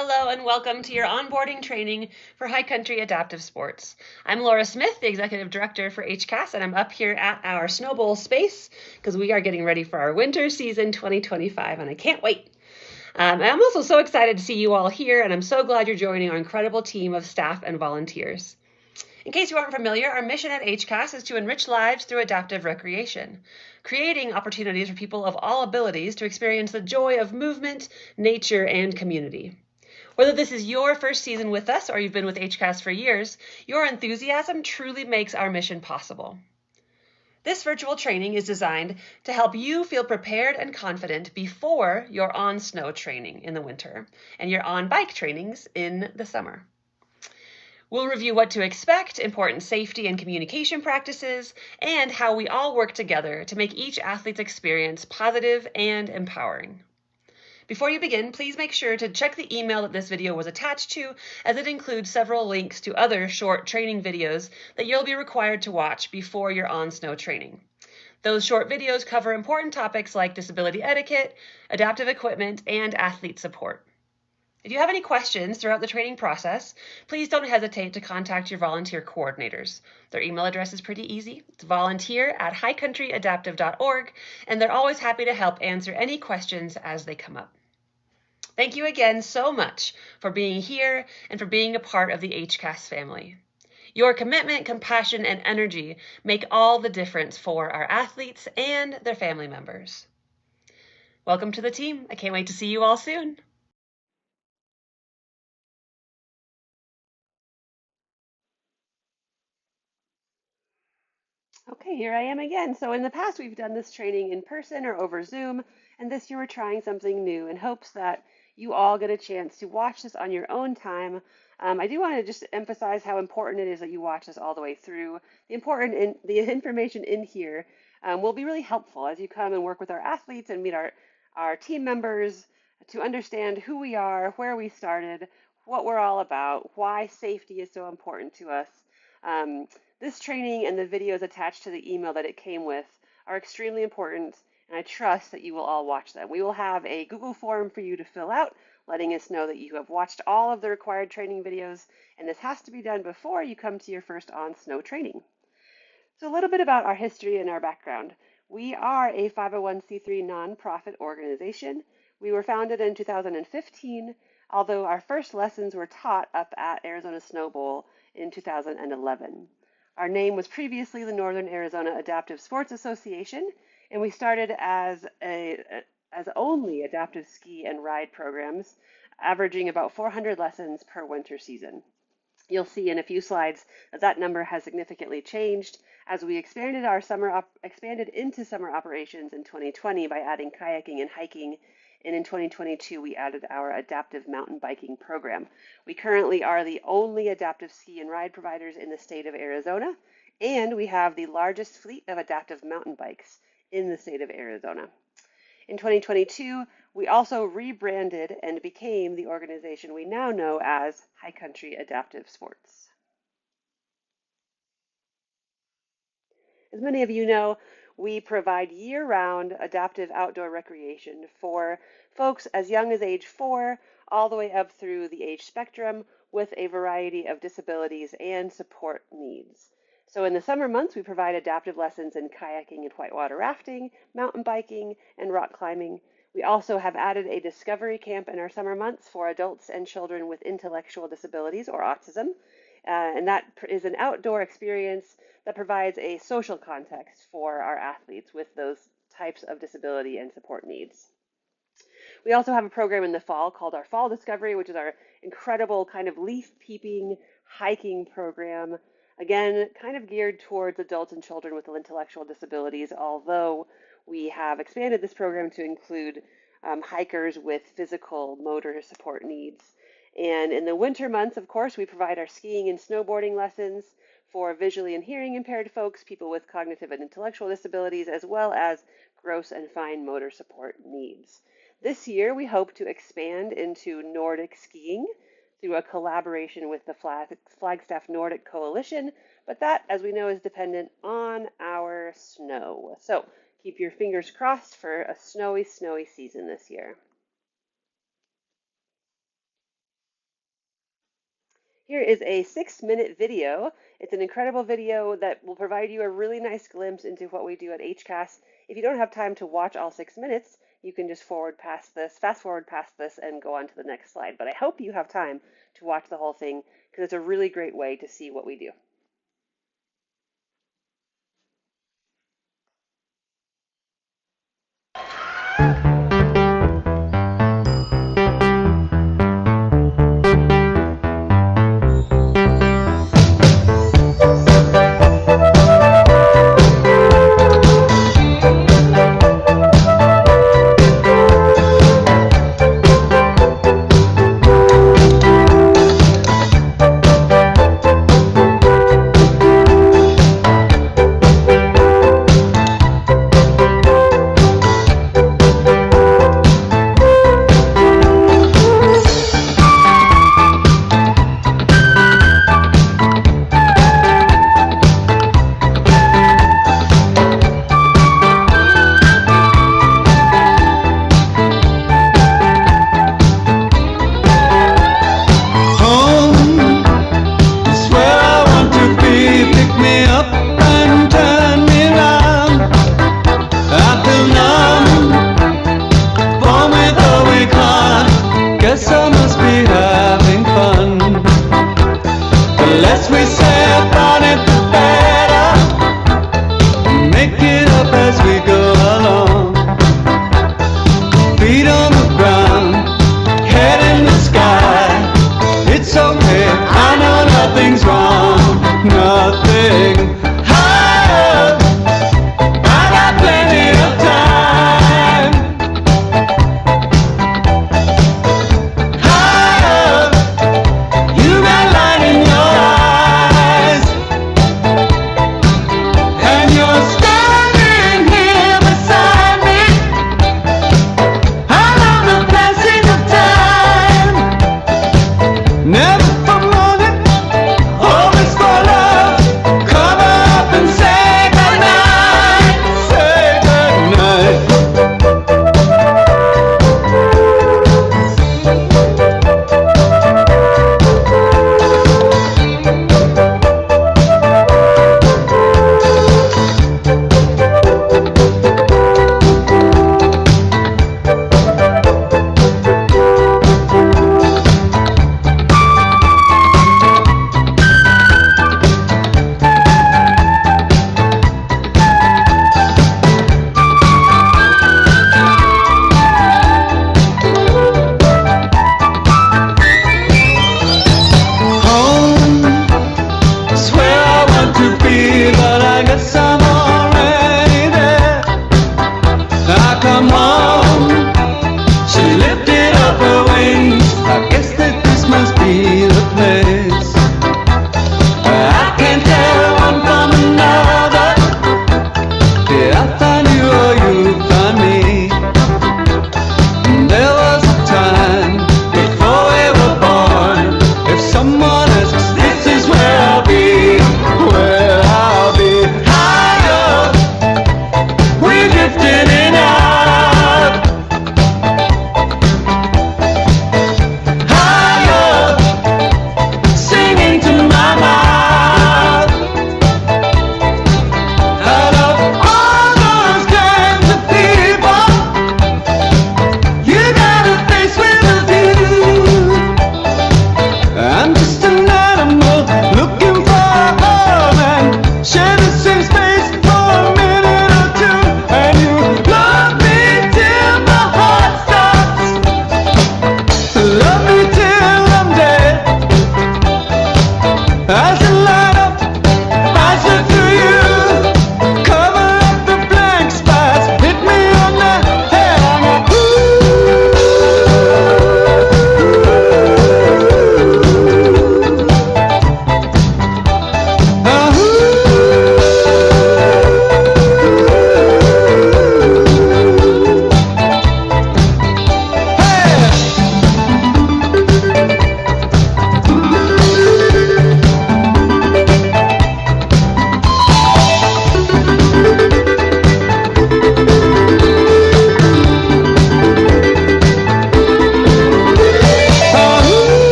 Hello and welcome to your onboarding training for High Country Adaptive Sports. I'm Laura Smith, the Executive Director for HCAS, and I'm up here at our Snow Bowl space because we are getting ready for our winter season 2025, and I can't wait. I'm also so excited to see you all here, and I'm so glad you're joining our incredible team of staff and volunteers. In case you aren't familiar, our mission at HCAS is to enrich lives through adaptive recreation, creating opportunities for people of all abilities to experience the joy of movement, nature, and community. Whether this is your first season with us or you've been with HCAS for years, your enthusiasm truly makes our mission possible. This virtual training is designed to help you feel prepared and confident before your on-snow training in the winter and your on-bike trainings in the summer. We'll review what to expect, important safety and communication practices, and how we all work together to make each athlete's experience positive and empowering. Before you begin, please make sure to check the email that this video was attached to, as it includes several links to other short training videos that you'll be required to watch before your on-snow training. Those short videos cover important topics like disability etiquette, adaptive equipment, and athlete support. If you have any questions throughout the training process, please don't hesitate to contact your volunteer coordinators. Their email address is pretty easy. It's volunteer@highcountryadaptive.org, and they're always happy to help answer any questions as they come up. Thank you again so much for being here and for being a part of the HCAS family. Your commitment, compassion, and energy make all the difference for our athletes and their family members. Welcome to the team. I can't wait to see you all soon. Okay, here I am again. So in the past, we've done this training in person or over Zoom, and this year we're trying something new in hopes that you all get a chance to watch this on your own time. I do want to just emphasize how important it is that you watch this all the way through. The information in here will be really helpful as you come and work with our athletes and meet our team members to understand who we are, where we started, what we're all about, why safety is so important to us. This training and the videos attached to the email that it came with are extremely important, and I trust that you will all watch them. We will have a Google form for you to fill out, letting us know that you have watched all of the required training videos, and this has to be done before you come to your first on-snow training. So a little bit about our history and our background. We are a 501c3 nonprofit organization. We were founded in 2015, although our first lessons were taught up at Arizona Snow Bowl in 2011. Our name was previously the Northern Arizona Adaptive Sports Association, and we started as only adaptive ski and ride programs, averaging about 400 lessons per winter season. You'll see in a few slides that that number has significantly changed as we expanded into summer operations in 2020 by adding kayaking and hiking, and in 2022 we added our adaptive mountain biking program. We currently are the only adaptive ski and ride providers in the state of Arizona, and we have the largest fleet of adaptive mountain bikes in the state of Arizona. In 2022, we also rebranded and became the organization we now know as High Country Adaptive Sports. As many of you know, we provide year-round adaptive outdoor recreation for folks as young as age 4 all the way up through the age spectrum with a variety of disabilities and support needs. So in the summer months, we provide adaptive lessons in kayaking and whitewater rafting, mountain biking, and rock climbing. We also have added a discovery camp in our summer months for adults and children with intellectual disabilities or autism. And that is an outdoor experience that provides a social context for our athletes with those types of disability and support needs. We also have a program in the fall called our Fall Discovery, which is our incredible kind of leaf peeping hiking program. Again, kind of geared towards adults and children with intellectual disabilities, although we have expanded this program to include hikers with physical motor support needs. And in the winter months, of course, we provide our skiing and snowboarding lessons for visually and hearing impaired folks, people with cognitive and intellectual disabilities, as well as gross and fine motor support needs. This year, we hope to expand into Nordic skiing through a collaboration with the Flagstaff Nordic Coalition, but that, as we know, is dependent on our snow. So keep your fingers crossed for a snowy season this year. Here is a 6-minute video. It's an incredible video that will provide you a really nice glimpse into what we do at HCAS. If you don't have time to watch all 6 minutes, you can just fast forward past this and go on to the next slide. But I hope you have time to watch the whole thing because it's a really great way to see what we do.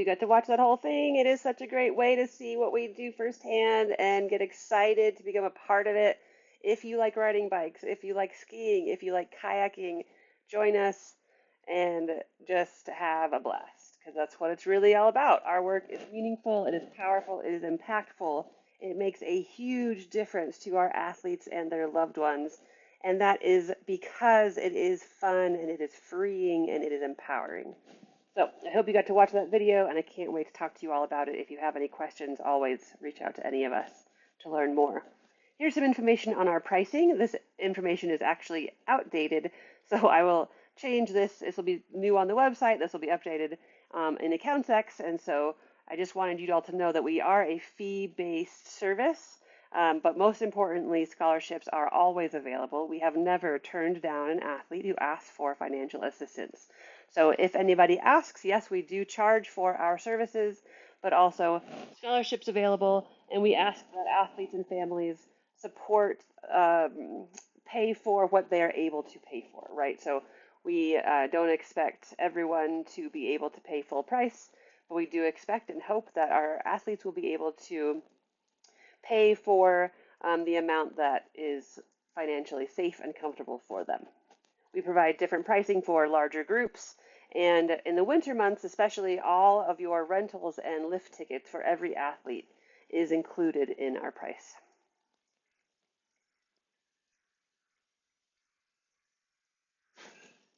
got to watch that whole thing. It is such a great way to see what we do firsthand and get excited to become a part of it. If you like riding bikes, if you like skiing, if you like kayaking, join us and just have a blast because that's what it's really all about. Our work is meaningful, it is powerful, it is impactful. It makes a huge difference to our athletes and their loved ones. And that is because it is fun and it is freeing and it is empowering. So I hope you got to watch that video, and I can't wait to talk to you all about it. If you have any questions, always reach out to any of us to learn more. Here's some information on our pricing. This information is actually outdated, so I will change this. This will be new on the website. This will be updated in AccountsX, and so I just wanted you all to know that we are a fee-based service, but most importantly, scholarships are always available. We have never turned down an athlete who asks for financial assistance. So if anybody asks, yes, we do charge for our services, but also scholarships available, and we ask that athletes and families support, pay for what they are able to pay for, right? So we don't expect everyone to be able to pay full price, but we do expect and hope that our athletes will be able to pay for the amount that is financially safe and comfortable for them. We provide different pricing for larger groups, and in the winter months especially, all of your rentals and lift tickets for every athlete is included in our price.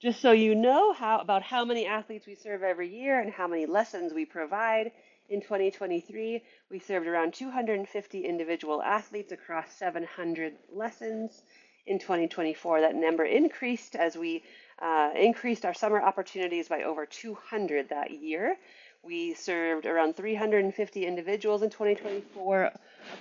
Just so you know about how many athletes we serve every year and how many lessons we provide, in 2023, we served around 250 individual athletes across 700 lessons. In 2024, that number increased as we increased our summer opportunities by over 200 that year. We served around 350 individuals in 2024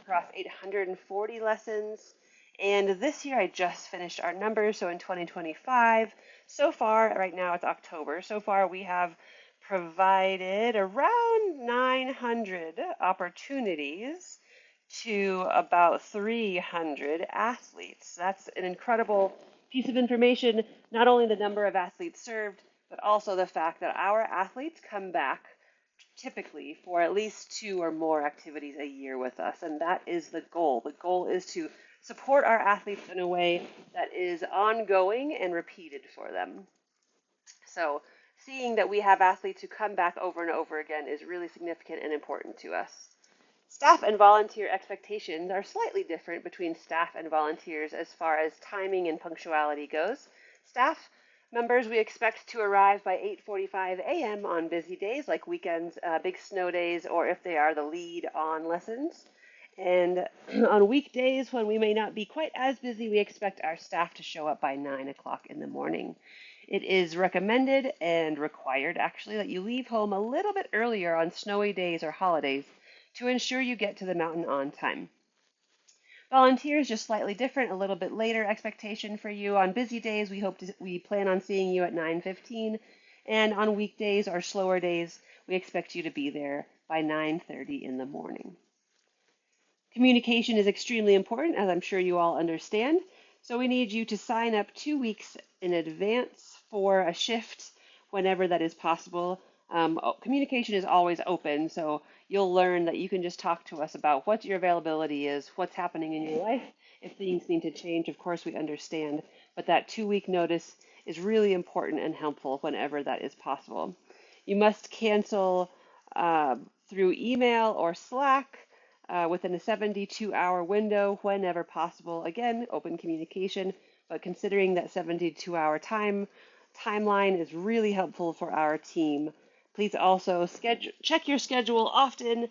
across 840 lessons. And this year, I just finished our numbers. So in 2025, so far, right now it's October, so far we have provided around 900 opportunities to about 300 athletes. That's an incredible piece of information, not only the number of athletes served, but also the fact that our athletes come back typically for at least 2 or more activities a year with us, and that is the goal. The goal is to support our athletes in a way that is ongoing and repeated for them. So seeing that we have athletes who come back over and over again is really significant and important to us. Staff and volunteer expectations are slightly different between staff and volunteers as far as timing and punctuality goes. Staff members we expect to arrive by 8:45 a.m. on busy days like weekends, big snow days, or if they are the lead on lessons. And on weekdays when we may not be quite as busy, we expect our staff to show up by 9 o'clock in the morning. It is recommended and required, actually, that you leave home a little bit earlier on snowy days or holidays to ensure you get to the mountain on time. Volunteers, just slightly different, a little bit later expectation for you. On busy days, we plan on seeing you at 9:15, and on weekdays or slower days, we expect you to be there by 9:30 in the morning. Communication is extremely important, as I'm sure you all understand. So we need you to sign up 2 weeks in advance for a shift whenever that is possible. Communication is always open, so you'll learn that you can just talk to us about what your availability is, what's happening in your life. If things need to change, of course, we understand, but that 2 week notice is really important and helpful whenever that is possible. You must cancel through email or Slack within a 72-hour window whenever possible. Again, open communication, but considering that 72-hour timeline is really helpful for our team. Please also check your schedule often,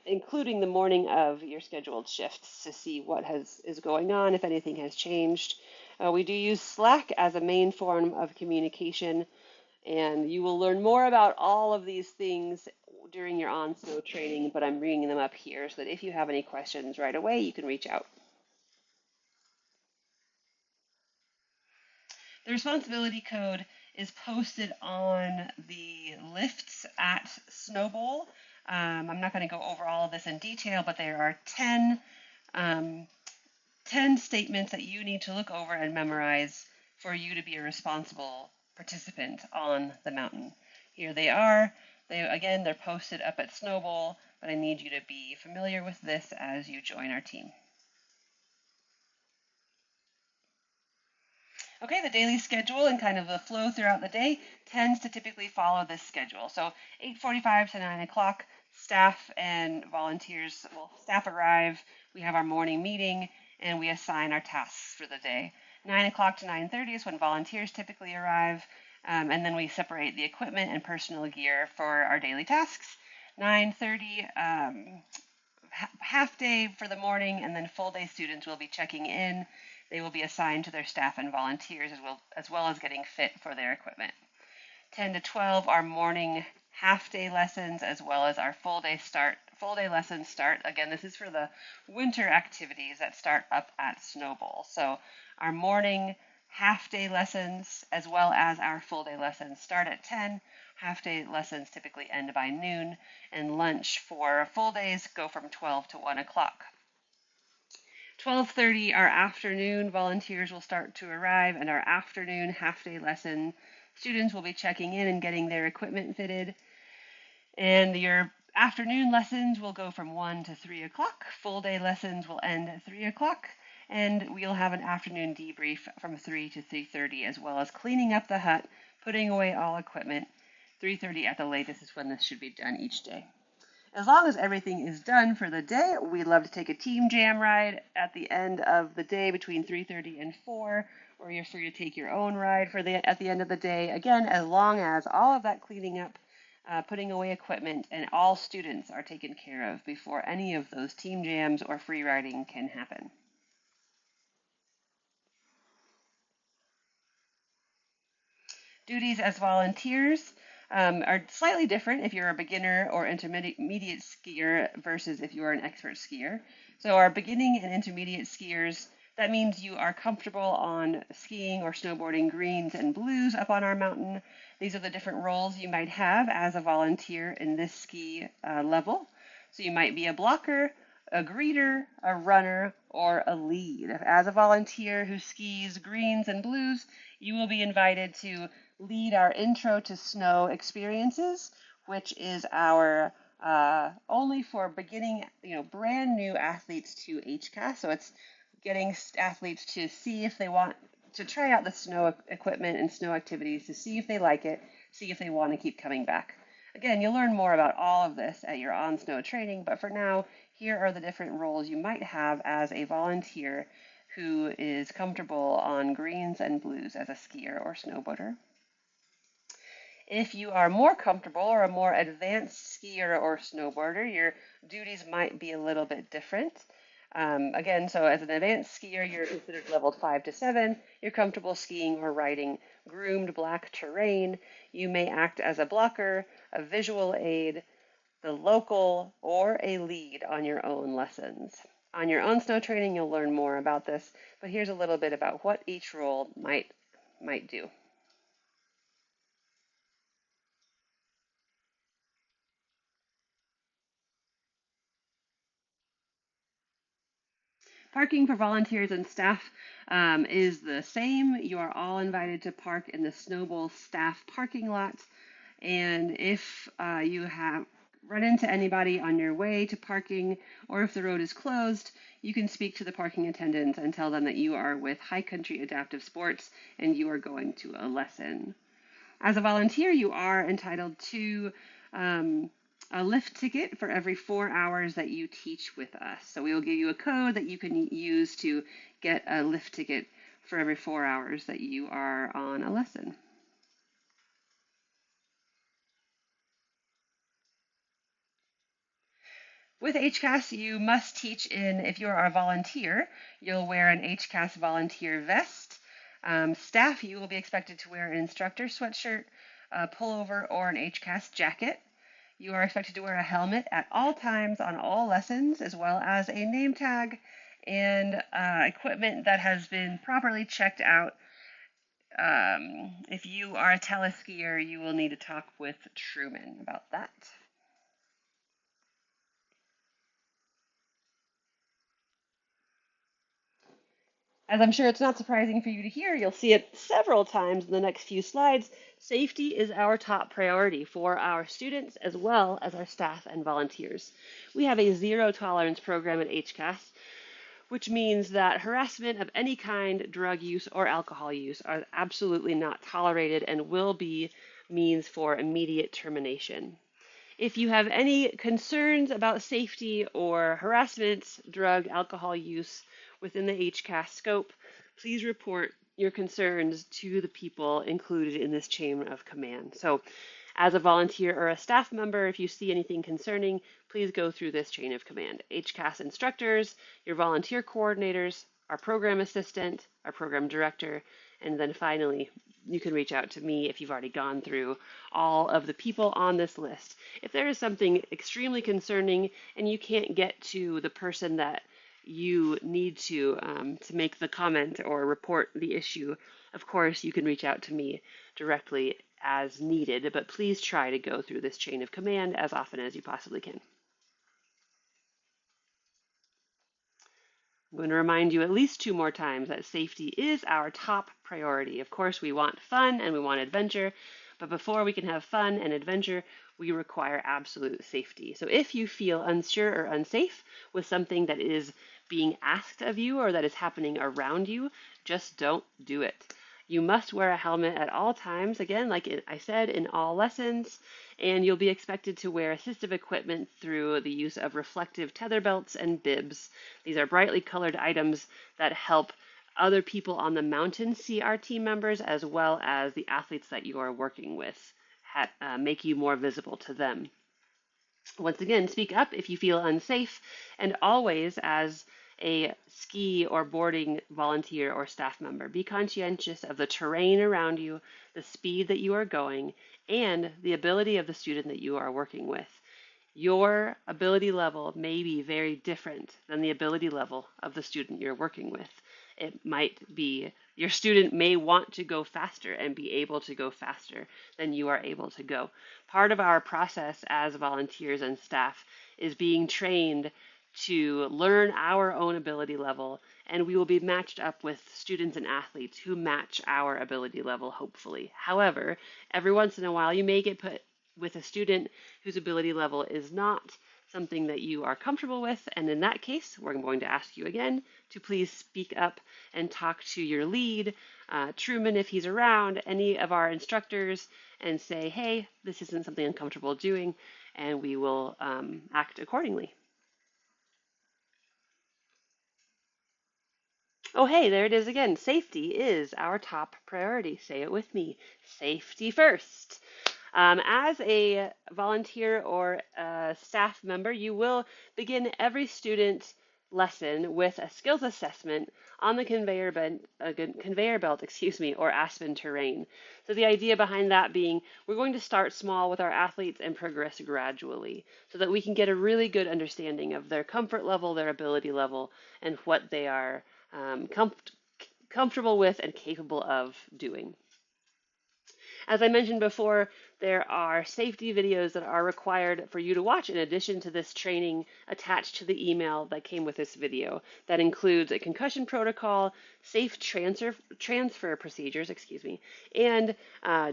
including the morning of your scheduled shifts to see what is going on, if anything has changed. We do use Slack as a main form of communication, and you will learn more about all of these things during your on-snow training, but I'm bringing them up here so that if you have any questions right away, you can reach out. The responsibility code is posted on the lifts at Snowbowl. I'm not going to go over all of this in detail, but there are 10 statements that you need to look over and memorize for you to be a responsible participant on the mountain. Here they are. They're posted up at Snowbowl, but I need you to be familiar with this as you join our team. Okay, the daily schedule and kind of the flow throughout the day tends to typically follow this schedule. So 8:45 to 9 o'clock, staff and volunteers, staff arrive, we have our morning meeting, and we assign our tasks for the day. 9 o'clock to 9:30 is when volunteers typically arrive, and then we separate the equipment and personal gear for our daily tasks. 9:30, half day for the morning, and then full day students will be checking in. They will be assigned to their staff and volunteers as well as getting fit for their equipment. 10 to 12 are morning half day lessons as well as our full day lessons start. Again, this is for the winter activities that start up at Snowbowl. So our morning half day lessons as well as our full day lessons start at 10. Half day lessons typically end by noon, and lunch for full days go from 12 to 1 o'clock. 12:30, our afternoon volunteers will start to arrive, and our afternoon half-day lesson students will be checking in and getting their equipment fitted. And your afternoon lessons will go from 1 to 3 o'clock. Full day lessons will end at 3 o'clock, and we'll have an afternoon debrief from 3 to 3:30, as well as cleaning up the hut, putting away all equipment. 3:30 at the latest is when this should be done each day. As long as everything is done for the day, we love to take a team jam ride at the end of the day between 3:30 and 4, or you're free to take your own ride at the end of the day. Again, as long as all of that cleaning up, putting away equipment, and all students are taken care of before any of those team jams or free riding can happen. Duties as volunteers are slightly different if you're a beginner or intermediate skier versus if you are an expert skier. So our beginning and intermediate skiers, that means you are comfortable on skiing or snowboarding greens and blues up on our mountain. These are the different roles you might have as a volunteer in this ski level. So you might be a blocker, a greeter, a runner, or a lead. As a volunteer who skis greens and blues, you will be invited to lead our Intro to Snow experiences, which is our only for beginning, brand new athletes to HCAS. So it's getting athletes to see if they want to try out the snow equipment and snow activities to see if they like it, see if they want to keep coming back. Again, you'll learn more about all of this at your on snow training, but for now, here are the different roles you might have as a volunteer who is comfortable on greens and blues as a skier or snowboarder. If you are more comfortable or a more advanced skier or snowboarder, your duties might be a little bit different. Again, so as an advanced skier, you're considered leveled 5 to 7. You're comfortable skiing or riding groomed black terrain. You may act as a blocker, a visual aid, the local, or a lead on your own lessons. On your own snow training, you'll learn more about this, but here's a little bit about what each role might do. Parking for volunteers and staff is the same. You are all invited to park in the Snowbowl staff parking lot. And if you have run into anybody on your way to parking, or if the road is closed, you can speak to the parking attendants and tell them that you are with High Country Adaptive Sports and you are going to a lesson. As a volunteer, you are entitled to a lift ticket for every 4 hours that you teach with us. So we will give you a code that you can use to get a lift ticket for every 4 hours that you are on a lesson. With HCAS, you must teach if you are a volunteer, you'll wear an HCAS volunteer vest. Staff, you will be expected to wear an instructor sweatshirt, a pullover, or an HCAS jacket. You are expected to wear a helmet at all times on all lessons, as well as a name tag and equipment that has been properly checked out. If you are a teleskier, you will need to talk with Truman about that. As I'm sure it's not surprising for you to hear, you'll see it several times in the next few slides. Safety is our top priority for our students as well as our staff and volunteers. We have a zero tolerance program at HCAS, which means that harassment of any kind, drug use or alcohol use, are absolutely not tolerated and will be means for immediate termination. If you have any concerns about safety or harassment, drug, alcohol use within the HCAS scope, please report your concerns to the people included in this chain of command. So, as a volunteer or a staff member, if you see anything concerning, please go through this chain of command. HCAS instructors, your volunteer coordinators, our program assistant, our program director, and then finally, you can reach out to me if you've already gone through all of the people on this list. If there is something extremely concerning and you can't get to the person that you need to make the comment or report the issue, of course, you can reach out to me directly as needed, but please try to go through this chain of command as often as you possibly can. I'm going to remind you at least 2 more times that safety is our top priority. Of course, we want fun and we want adventure, but before we can have fun and adventure, we require absolute safety. So if you feel unsure or unsafe with something that is being asked of you or that is happening around you, just don't do it. You must wear a helmet at all times, again, like I said, in all lessons, and you'll be expected to wear assistive equipment through the use of reflective tether belts and bibs. These are brightly colored items that help other people on the mountain see our team members as well as the athletes that you are working with, make you more visible to them. Once again, speak up if you feel unsafe, and always, as a ski or boarding volunteer or staff member, be conscientious of the terrain around you, the speed that you are going, and the ability of the student that you are working with. Your ability level may be very different than the ability level of the student you're working with. It might be your student may want to go faster and be able to go faster than you are able to go. Part of our process as volunteers and staff is being trained to learn our own ability level, and we will be matched up with students and athletes who match our ability level, hopefully. However, every once in a while, you may get put with a student whose ability level is not something that you are comfortable with, and in that case, we're going to ask you again to please speak up and talk to your lead, Truman if he's around, any of our instructors, and say, hey, this isn't something I'm comfortable doing, and we will act accordingly. Oh, hey, there it is again. Safety is our top priority. Say it with me. Safety first. As a volunteer or a staff member, you will begin every student lesson with a skills assessment on the conveyor belt, or Aspen terrain. So the idea behind that being we're going to start small with our athletes and progress gradually so that we can get a really good understanding of their comfort level, their ability level, and what they are comfortable with and capable of doing. As I mentioned before, there are safety videos that are required for you to watch in addition to this training attached to the email that came with this video. That includes a concussion protocol, safe transfer procedures, and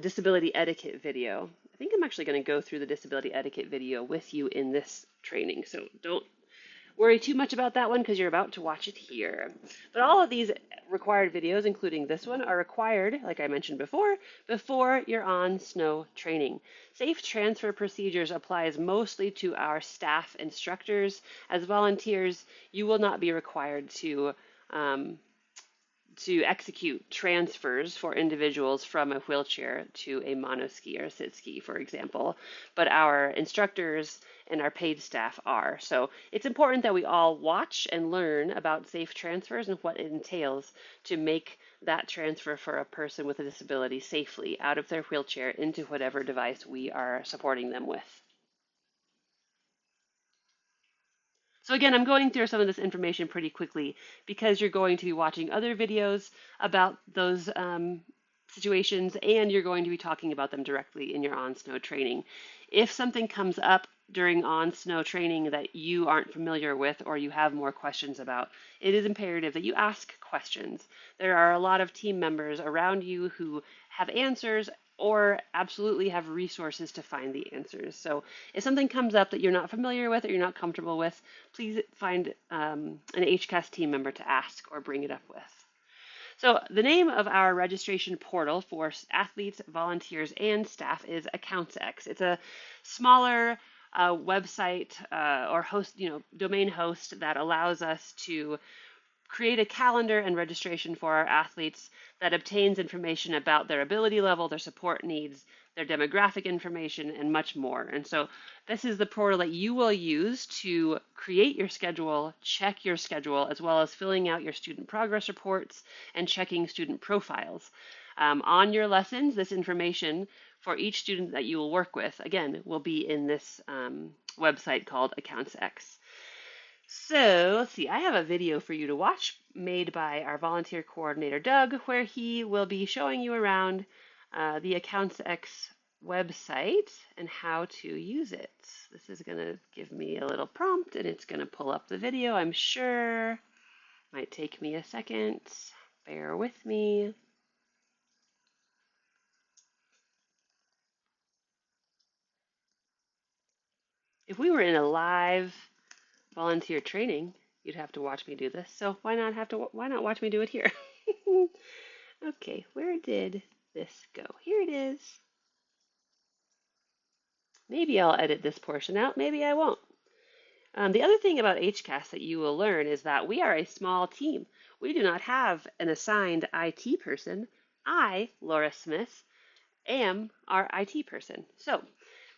disability etiquette video. I think I'm actually going to go through the disability etiquette video with you in this training, so don't worry too much about that one because you're about to watch it here. But all of these required videos, including this one, are required, like I mentioned before you're on snow training. Safe transfer procedures applies mostly to our staff instructors. As volunteers, you will not be required to execute transfers for individuals from a wheelchair to a monoski or a sit ski, for example, but our instructors and our paid staff are. So it's important that we all watch and learn about safe transfers and what it entails to make that transfer for a person with a disability safely out of their wheelchair into whatever device we are supporting them with. So again, I'm going through some of this information pretty quickly because you're going to be watching other videos about those situations and you're going to be talking about them directly in your on-snow training. If something comes up during on-snow training that you aren't familiar with or you have more questions about, it is imperative that you ask questions. There are a lot of team members around you who have answers or absolutely have resources to find the answers. So if something comes up that you're not familiar with or you're not comfortable with, please find an HCAS team member to ask or bring it up with. So the name of our registration portal for athletes, volunteers, and staff is AccountsX. It's a smaller website or host, domain host that allows us to create a calendar and registration for our athletes that obtains information about their ability level, their support needs, their demographic information, and much more. And so this is the portal that you will use to create your schedule, check your schedule, as well as filling out your student progress reports and checking student profiles. On your lessons, this information for each student that you will work with, again, will be in this website called AccountsX. So let's see, I have a video for you to watch made by our volunteer coordinator, Doug, where he will be showing you around the AccountsX website and how to use it. This is going to give me a little prompt and it's going to pull up the video, I'm sure. Might take me a second. Bear with me. If we were in a live volunteer training, you'd have to watch me do this. So why not watch me do it here? Okay, where did this go? Here it is. Maybe I'll edit this portion out, maybe I won't. The other thing about HCAS that you will learn is that we are a small team. We do not have an assigned IT person. I, Laura Smith, am our IT person. So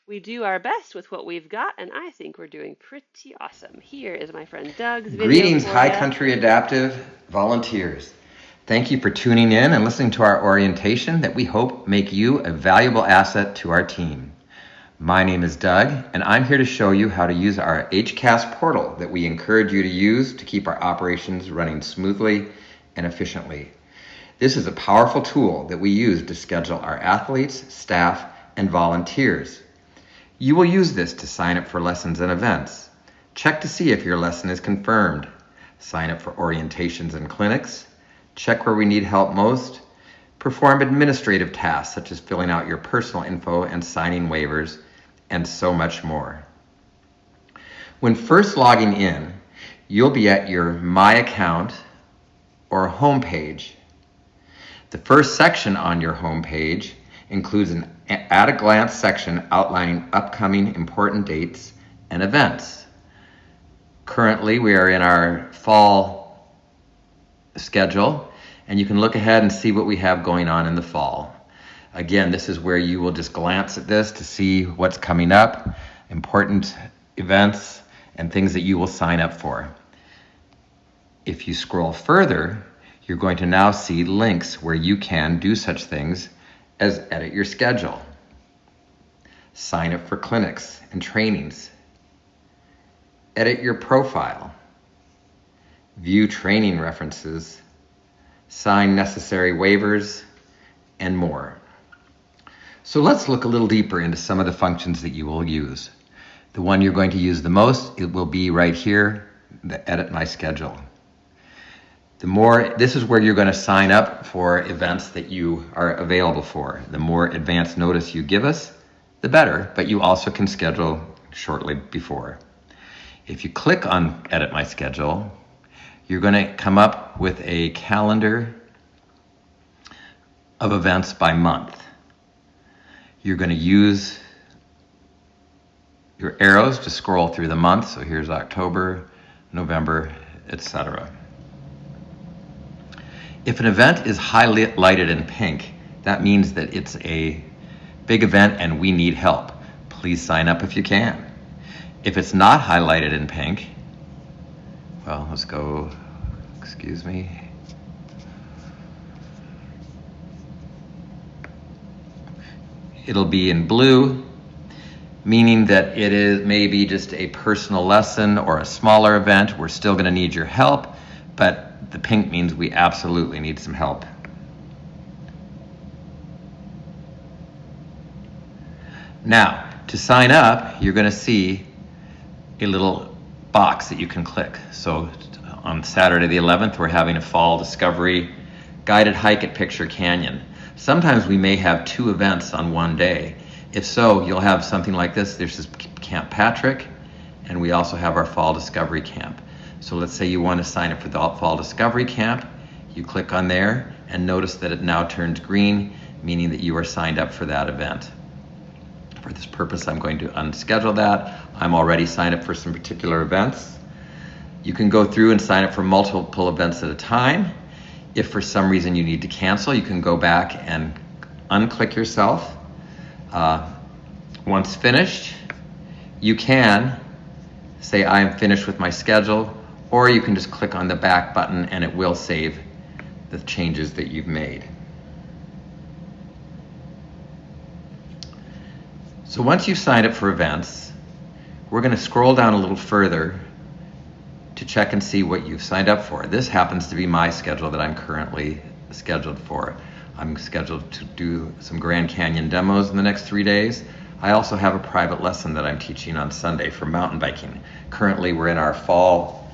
we do our best with what we've got, and I think we're doing pretty awesome. Here is my friend Doug's video. Greetings, High Country Adaptive volunteers. Thank you for tuning in and listening to our orientation that we hope make you a valuable asset to our team. My name is Doug, and I'm here to show you how to use our HCAS portal that we encourage you to use to keep our operations running smoothly and efficiently. This is a powerful tool that we use to schedule our athletes, staff, and volunteers. You will use this to sign up for lessons and events. Check to see if your lesson is confirmed. Sign up for orientations and clinics. Check where we need help most. Perform administrative tasks such as filling out your personal info and signing waivers, and so much more. When first logging in, you'll be at your My Account or home page. The first section on your home page includes an at-a-glance section outlining upcoming important dates and events. Currently, we are in our fall schedule, and you can look ahead and see what we have going on in the fall. Again, this is where you will just glance at this to see what's coming up, important events, and things that you will sign up for. If you scroll further, you're going to now see links where you can do such things as edit your schedule, sign up for clinics and trainings, edit your profile, view training references, sign necessary waivers, and more. So let's look a little deeper into some of the functions that you will use. The one you're going to use the most, it will be right here, the Edit My Schedule. This is where you're going to sign up for events that you are available for. The more advance notice you give us, the better, but you also can schedule shortly before. If you click on Edit My Schedule, you're going to come up with a calendar of events by month. You're going to use your arrows to scroll through the month. So here's October, November, etc. If an event is highlighted in pink, that means that it's a big event and we need help. Please sign up if you can. If it's not highlighted in pink, well, let's go, excuse me. It'll be in blue, meaning that it is maybe just a personal lesson or a smaller event. We're still going to need your help, but the pink means we absolutely need some help. Now, to sign up, you're going to see a little box that you can click. So on Saturday the 11th, we're having a fall discovery guided hike at Picture Canyon. Sometimes we may have 2 events on one day. If so, you'll have something like this. There's this Camp Patrick, and we also have our Fall Discovery Camp. So let's say you want to sign up for the Fall Discovery Camp. You click on there and notice that it now turns green, meaning that you are signed up for that event. For this purpose, I'm going to unschedule that. I'm already signed up for some particular events. You can go through and sign up for multiple events at a time. If for some reason you need to cancel, you can go back and unclick yourself. Once finished, you can say I am finished with my schedule, or you can just click on the back button and it will save the changes that you've made. So once you've signed up for events, we're going to scroll down a little further to check and see what you've signed up for. This happens to be my schedule that I'm currently scheduled for. I'm scheduled to do some Grand Canyon demos in the next 3 days. I also have a private lesson that I'm teaching on Sunday for mountain biking. Currently, we're in our fall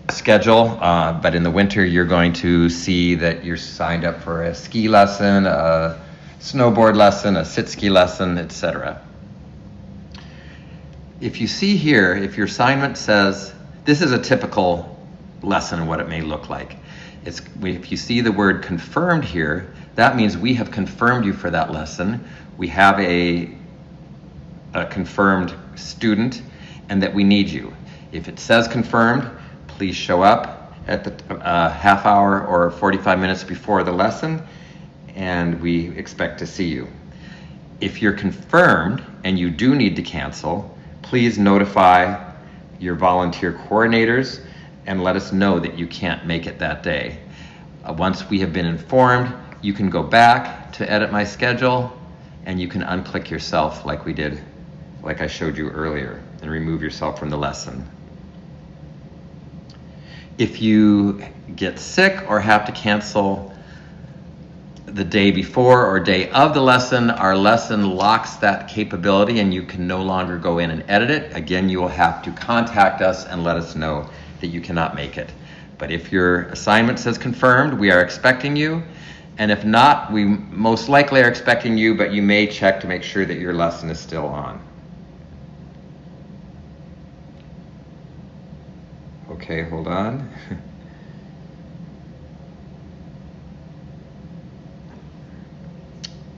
schedule, but in the winter, you're going to see that you're signed up for a ski lesson, a snowboard lesson, a sit ski lesson, etc. If you see here, if your assignment says, this is a typical lesson and what it may look like. If you see the word confirmed here, that means we have confirmed you for that lesson. We have a confirmed student and that we need you. If it says confirmed, please show up at the half hour or 45 minutes before the lesson, and we expect to see you. If you're confirmed and you do need to cancel, please notify your volunteer coordinators and let us know that you can't make it that day. Once we have been informed, you can go back to edit my schedule and you can unclick yourself like we did, like I showed you earlier, and remove yourself from the lesson. If you get sick or have to cancel the day before or day of the lesson, our lesson locks that capability and you can no longer go in and edit it. Again, you will have to contact us and let us know that you cannot make it. But if your assignment says confirmed, we are expecting you. And if not, we most likely are expecting you, but you may check to make sure that your lesson is still on. Okay, hold on.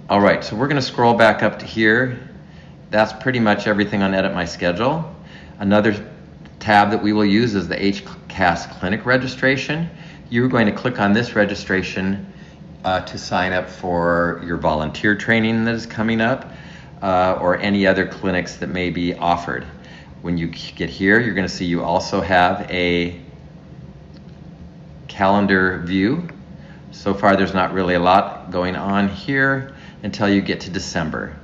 All right, so we're going to scroll back up to here. That's pretty much everything on Edit My Schedule. Another tab that we will use is the HCAS Clinic registration. You're going to click on this registration to sign up for your volunteer training that is coming up or any other clinics that may be offered. When you get here, you're going to see you also have a calendar view. So far, there's not really a lot going on here until you get to December.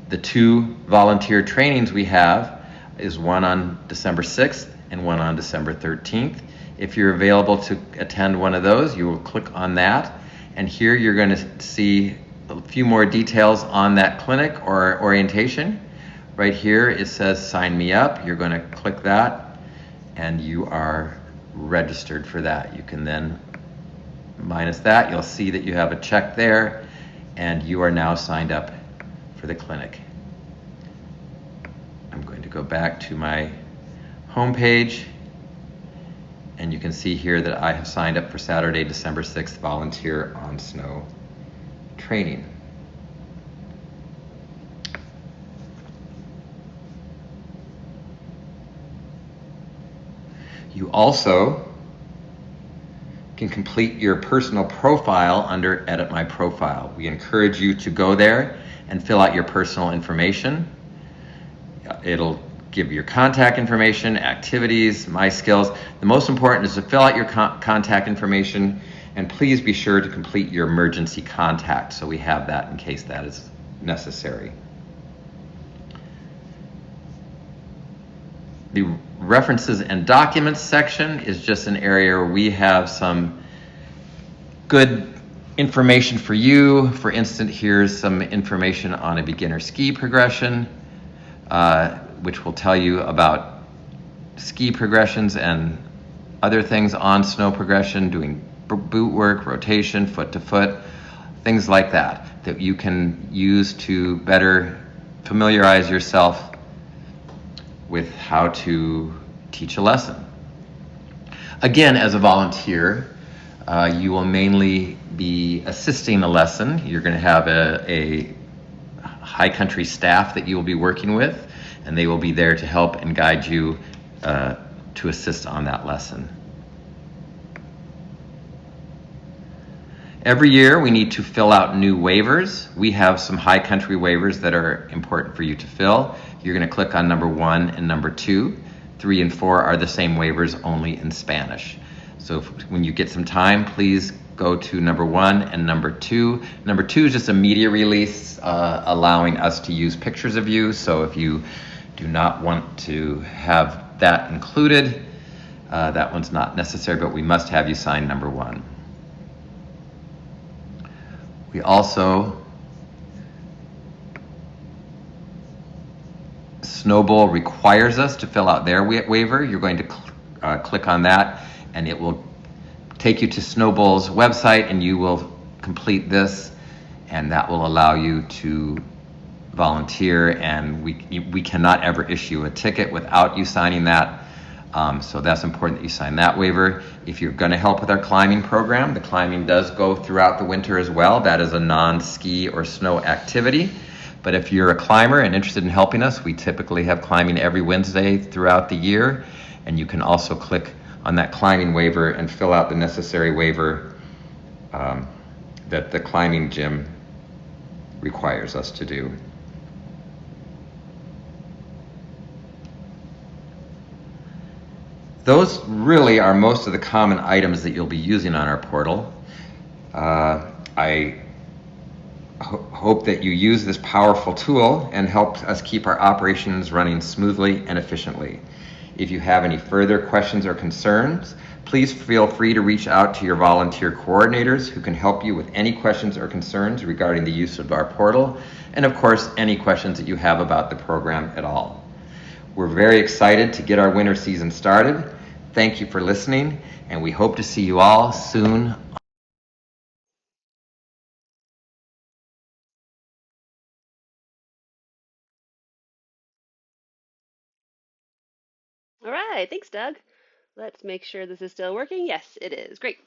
The 2 volunteer trainings we have is one on December 6th and one on December 13th. If you're available to attend one of those, you will click on that. And here you're going to see a few more details on that clinic or orientation. Right here it says sign me up. You're going to click that and you are registered for that. You can then minus that. You'll see that you have a check there and you are now signed up for the clinic. I'm going to go back to my home page and you can see here that I have signed up for Saturday, December 6th volunteer on snow training. You also can complete your personal profile under Edit My Profile. We encourage you to go there and fill out your personal information. It'll give your contact information, activities, my skills. The most important is to fill out your contact information, and please be sure to complete your emergency contact so we have that in case that is necessary. The references and documents section is just an area where we have some good information for you. For instance, here's some information on a beginner ski progression. which will tell you about ski progressions and other things on snow progression, doing boot work, rotation, foot to foot, things like that, that you can use to better familiarize yourself with how to teach a lesson. Again, as a volunteer, you will mainly be assisting a lesson. You're going to have a high country staff that you will be working with, and they will be there to help and guide you to assist on that lesson. Every year we need to fill out new waivers. We have some high country waivers that are important for you to fill. You're going to click on number 1 and number 2. 3 and 4 are the same waivers, only in Spanish. So when you get some time, please go to number 1 and number 2. Number 2 is just a media release allowing us to use pictures of you. So if you do not want to have that included, that one's not necessary, but we must have you sign number 1. We also, Snowbowl requires us to fill out their waiver. You're going to click on that, and it will take you to Snowbowl's website, and you will complete this, and that will allow you to volunteer, and we cannot ever issue a ticket without you signing that. So that's important that you sign that waiver. If you're going to help with our climbing program, the climbing does go throughout the winter as well. That is a non-ski or snow activity. But if you're a climber and interested in helping us, we typically have climbing every Wednesday throughout the year. And you can also click on that climbing waiver and fill out the necessary waiver that the climbing gym requires us to do. Those really are most of the common items that you'll be using on our portal. I hope that you use this powerful tool and help us keep our operations running smoothly and efficiently. If you have any further questions or concerns, please feel free to reach out to your volunteer coordinators who can help you with any questions or concerns regarding the use of our portal, and of course, any questions that you have about the program at all. We're very excited to get our winter season started. Thank you for listening, and we hope to see you all soon. All right, thanks, Doug. Let's make sure this is still working. Yes, it is. Great.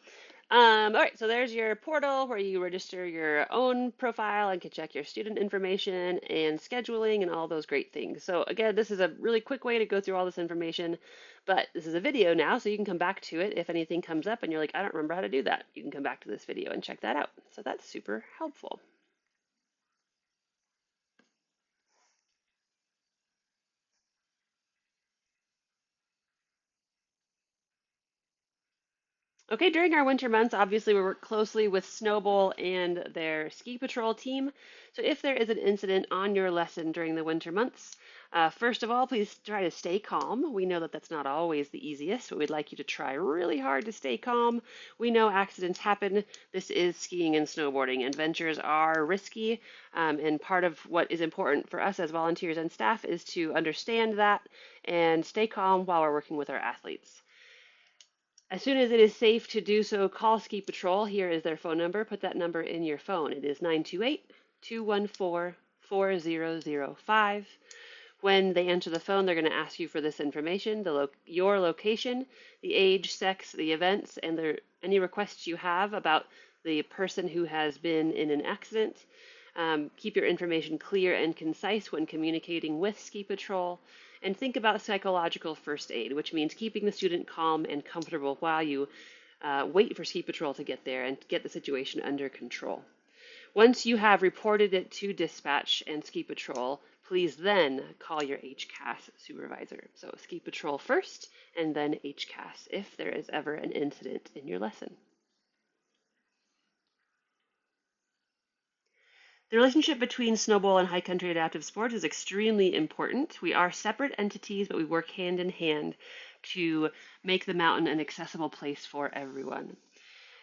All right, so there's your portal where you register your own profile and can check your student information and scheduling and all those great things. So again, this is a really quick way to go through all this information, but this is a video now, so you can come back to it if anything comes up and you're like, I don't remember how to do that. You can come back to this video and check that out. So that's super helpful. Okay, during our winter months, obviously we work closely with Snowbowl and their ski patrol team. So if there is an incident on your lesson during the winter months, first of all, please try to stay calm. We know that that's not always the easiest, but we'd like you to try really hard to stay calm. We know accidents happen. This is skiing and snowboarding. Adventures are risky, and part of what is important for us as volunteers and staff is to understand that and stay calm while we're working with our athletes. As soon as it is safe to do so, call Ski Patrol. Here is their phone number. Put that number in your phone. It is 928-214-4005. When they answer the phone, they're going to ask you for this information, your location, the age, sex, the events, and any requests you have about the person who has been in an accident. Keep your information clear and concise when communicating with Ski Patrol. And think about psychological first aid, which means keeping the student calm and comfortable while you wait for Ski Patrol to get there and get the situation under control. Once you have reported it to dispatch and Ski Patrol, please then call your HCAS supervisor. So Ski Patrol first, and then HCAS if there is ever an incident in your lesson. The relationship between Snowbowl and High Country Adaptive Sports is extremely important. We are separate entities, but we work hand in hand to make the mountain an accessible place for everyone.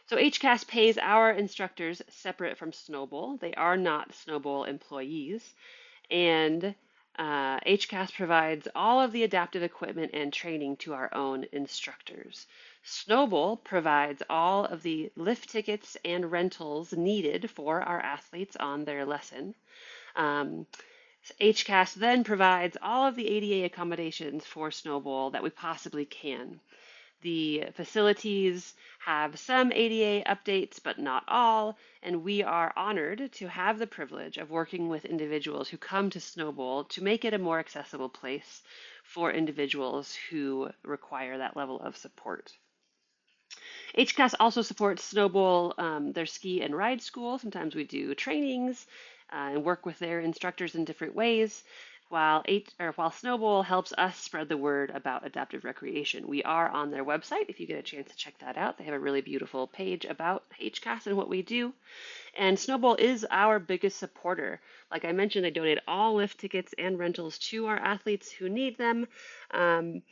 So HCAS pays our instructors separate from Snowbowl. They are not Snowbowl employees. And HCAS provides all of the adaptive equipment and training to our own instructors. Snowball provides all of the lift tickets and rentals needed for our athletes on their lesson. Um, HCAS then provides all of the ADA accommodations for Snowball that we possibly can. The facilities have some ADA updates, but not all, and we are honored to have the privilege of working with individuals who come to Snowball to make it a more accessible place for individuals who require that level of support. HCAS also supports Snowball, their ski and ride school. Sometimes we do trainings and work with their instructors in different ways, while Snowball helps us spread the word about adaptive recreation. We are on their website if you get a chance to check that out. They have a really beautiful page about HCAS and what we do. And Snowball is our biggest supporter. Like I mentioned, they donate all lift tickets and rentals to our athletes who need them. And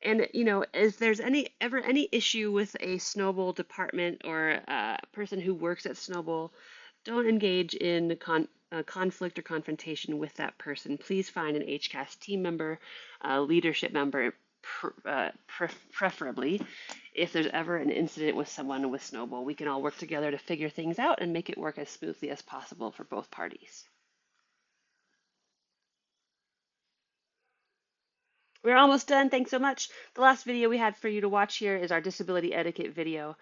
if there's ever any issue with a Snowball department or a person who works at Snowball, don't engage in conflict or confrontation with that person. Please find an HCAS team member, a leadership member, preferably. If there's ever an incident with someone with Snowball, we can all work together to figure things out and make it work as smoothly as possible for both parties. We're almost done. Thanks so much. The last video we had for you to watch here is our disability etiquette video.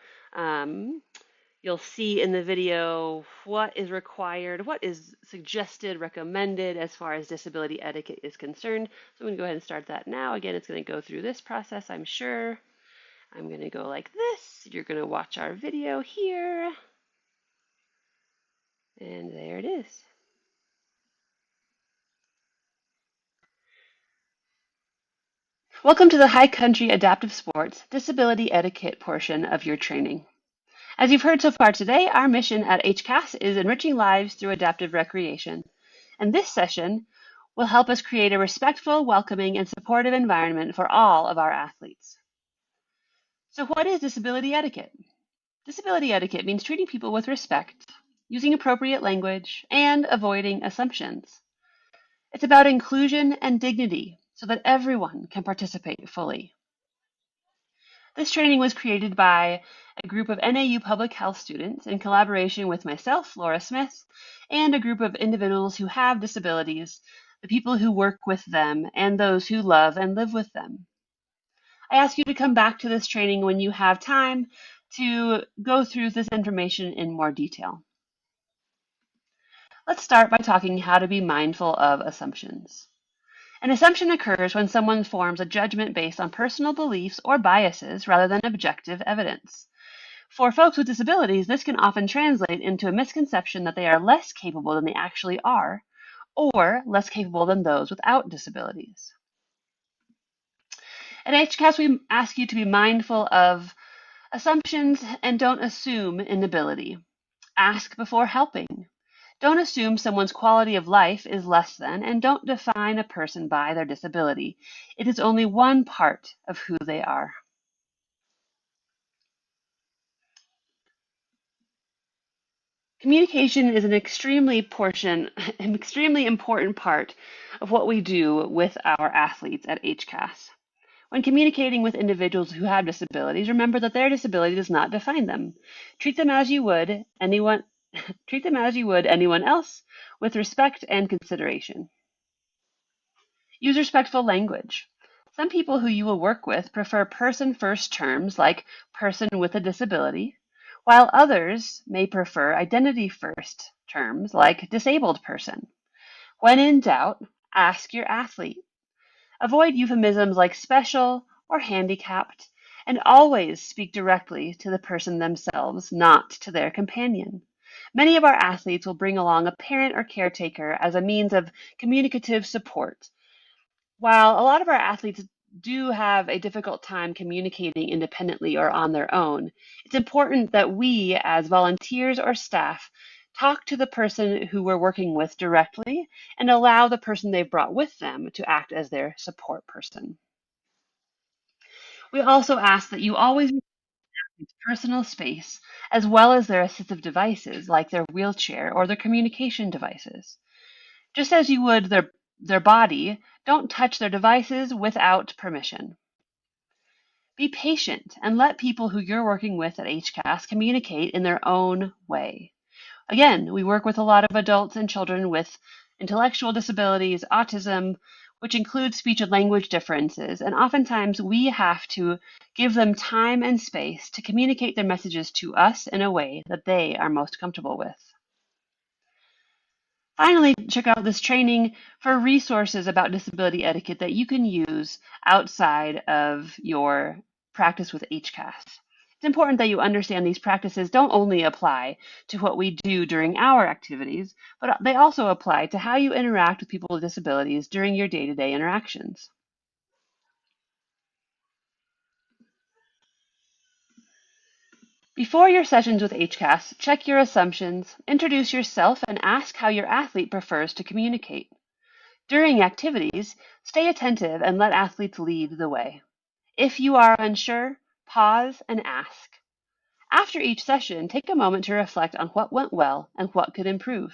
You'll see in the video what is required, what is suggested, recommended as far as disability etiquette is concerned. So I'm going to go ahead and start that now. Again, it's going to go through this process, I'm sure. I'm going to go like this. You're going to watch our video here. And there it is. Welcome to the High Country Adaptive Sports Disability Etiquette portion of your training. As you've heard so far today, our mission at HCAS is enriching lives through adaptive recreation. And this session will help us create a respectful, welcoming, and supportive environment for all of our athletes. So what is disability etiquette? Disability etiquette means treating people with respect, using appropriate language, and avoiding assumptions. It's about inclusion and dignity so that everyone can participate fully. This training was created by a group of NAU Public Health students in collaboration with myself, Laura Smith, and a group of individuals who have disabilities, the people who work with them, and those who love and live with them. I ask you to come back to this training when you have time to go through this information in more detail. Let's start by talking how to be mindful of assumptions. An assumption occurs when someone forms a judgment based on personal beliefs or biases rather than objective evidence. For folks with disabilities, this can often translate into a misconception that they are less capable than they actually are, or less capable than those without disabilities. At HCAS, we ask you to be mindful of assumptions and don't assume inability. Ask before helping. Don't assume someone's quality of life is less than, and don't define a person by their disability. It is only one part of who they are. Communication is an extremely important part of what we do with our athletes at HCAS. When communicating with individuals who have disabilities, remember that their disability does not define them. Treat them as you would anyone else with respect and consideration. Use respectful language. Some people who you will work with prefer person-first terms like person with a disability, while others may prefer identity-first terms like disabled person. When in doubt, ask your athlete. Avoid euphemisms like special or handicapped, and always speak directly to the person themselves, not to their companion. Many of our athletes will bring along a parent or caretaker as a means of communicative support. While a lot of our athletes do have a difficult time communicating independently or on their own, it's important that we, as volunteers or staff, talk to the person who we're working with directly and allow the person they've brought with them to act as their support person. We also ask that you always respect personal space as well as their assistive devices like their wheelchair or their communication devices. Just as you would their their body, don't touch their devices without permission. Be patient and let people who you're working with at HCAS communicate in their own way. Again, we work with a lot of adults and children with intellectual disabilities, autism, which includes speech and language differences, and oftentimes we have to give them time and space to communicate their messages to us in a way that they are most comfortable with. Finally, check out this training for resources about disability etiquette that you can use outside of your practice with HCAS. It's important that you understand these practices don't only apply to what we do during our activities, but they also apply to how you interact with people with disabilities during your day-to-day interactions. Before your sessions with HCAS, check your assumptions, introduce yourself, and ask how your athlete prefers to communicate. During activities, stay attentive and let athletes lead the way. If you are unsure, pause and ask. After each session, take a moment to reflect on what went well and what could improve.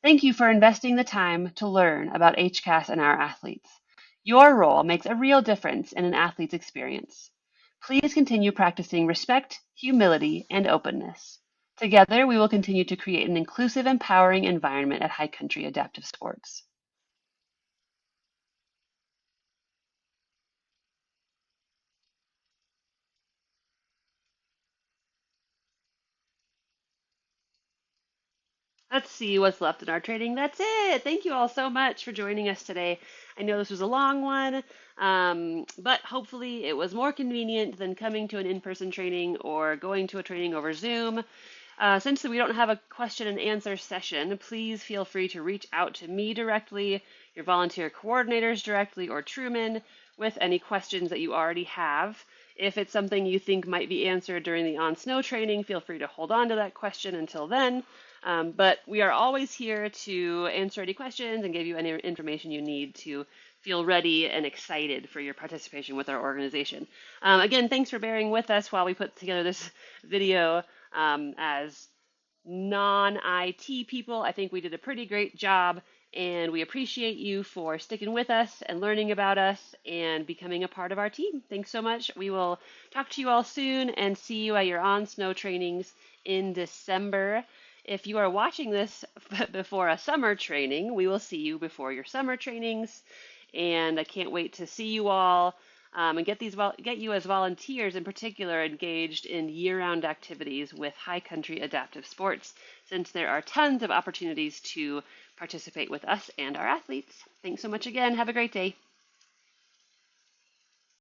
Thank you for investing the time to learn about HCAS and our athletes. Your role makes a real difference in an athlete's experience. Please continue practicing respect, humility, and openness. Together, we will continue to create an inclusive, empowering environment at High Country Adaptive Sports. Let's see what's left in our training. That's it. Thank you all so much for joining us today. I know this was a long one, but hopefully it was more convenient than coming to an in-person training or going to a training over Zoom. Since we don't have a question and answer session, please feel free to reach out to me directly, your volunteer coordinators directly, or Truman with any questions that you already have. If it's something you think might be answered during the on snow training, feel free to hold on to that question until then. But we are always here to answer any questions and give you any information you need to feel ready and excited for your participation with our organization. Again, thanks for bearing with us while we put together this video. As non-IT people, I think we did a pretty great job, and we appreciate you for sticking with us and learning about us and becoming a part of our team. Thanks so much. We will talk to you all soon and see you at your on snow trainings in December. If you are watching this before a summer training, we will see you before your summer trainings, and I can't wait to see you all. And get you as volunteers in particular engaged in year-round activities with High Country Adaptive Sports, since there are tons of opportunities to participate with us and our athletes. Thanks so much again. Have a great day.